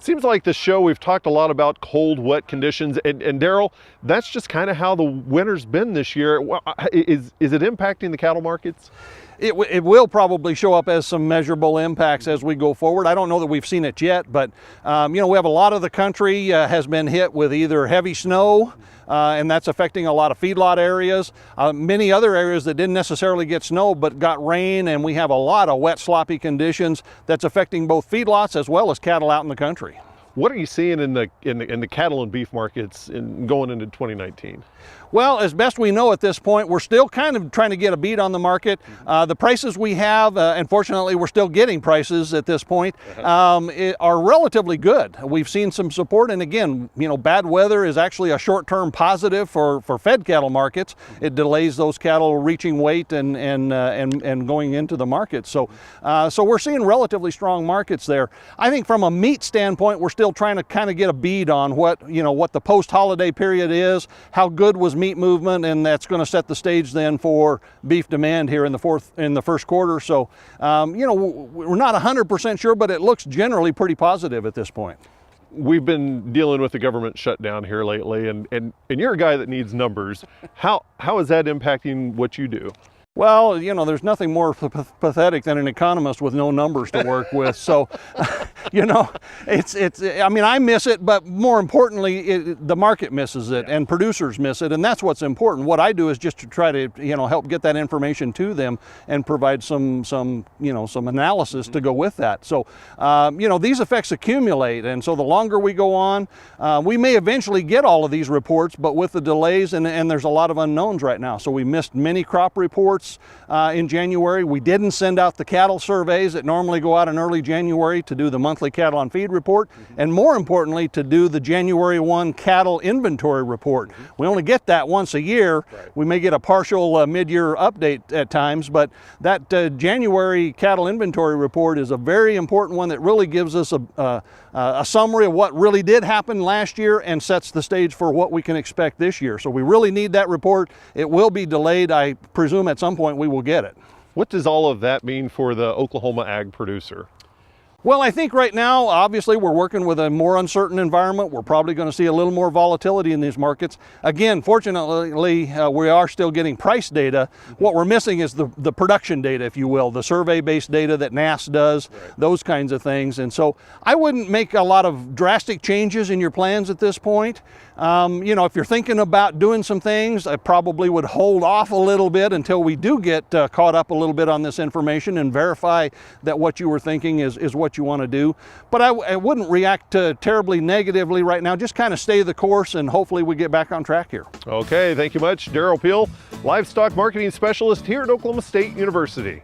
Seems like this show we've talked a lot about cold, wet conditions, and Derrell, that's just kind of how the winter's been this year. Is it impacting the cattle markets? It will probably show up as some measurable impacts as we go forward. I don't know that we've seen it yet, but you know, we have a lot of the country has been hit with either heavy snow, and that's affecting a lot of feedlot areas. Many other areas that didn't necessarily get snow but got rain, and we have a lot of wet, sloppy conditions that's affecting both feedlots as well as cattle out in the country. What are you seeing in the cattle and beef markets going into 2019? Well, as best we know at this point, we're still kind of trying to get a beat on the market. The prices we have, unfortunately, we're still getting prices at this point, are relatively good. We've seen some support, and again, you know, bad weather is actually a short-term positive for fed cattle markets. It delays those cattle reaching weight and going into the market. So, so we're seeing relatively strong markets there. I think from a meat standpoint, we're still trying to kind of get a bead on what the post-holiday period is, how good was meat movement, and that's going to set the stage then for beef demand here in the first quarter. So, you know, we're not 100% sure, but it looks generally pretty positive at this point. We've been dealing with the government shutdown here lately, and you're a guy that needs numbers. How is that impacting what you do? Well, you know, there's nothing more pathetic than an economist with no numbers to work with. So, you know, I mean, I miss it, but more importantly, the market misses it, and producers miss it, and that's what's important. What I do is just to try to, you know, help get that information to them and provide some analysis to go with that. So, you know, these effects accumulate, and so the longer we go on, we may eventually get all of these reports, but with the delays, and there's a lot of unknowns right now. So we missed many crop reports in January. We didn't send out the cattle surveys that normally go out in early January to do the monthly cattle on feed report, and more importantly, to do the January 1 cattle inventory report. We only get that once a year. We may get a partial mid-year update at times, but that January cattle inventory report is a very important one that really gives us a summary of what really did happen last year and sets the stage for what we can expect this year. So we really need that report. It will be delayed. I presume at some point we will get it. What does all of that mean for the Oklahoma ag producer? Well, I think right now, obviously, we're working with a more uncertain environment. We're probably going to see a little more volatility in these markets. Again, fortunately, we are still getting price data. What we're missing is the production data, if you will, the survey-based data that NASS does, those kinds of things. And so I wouldn't make a lot of drastic changes in your plans at this point. You know, if you're thinking about doing some things, I probably would hold off a little bit until we do get caught up a little bit on this information and verify that what you were thinking is what you want to do. But I wouldn't react terribly negatively right now. Just kind of stay the course, and hopefully we get back on track here. Okay, thank you much. Derrell Peel, Livestock Marketing Specialist here at Oklahoma State University.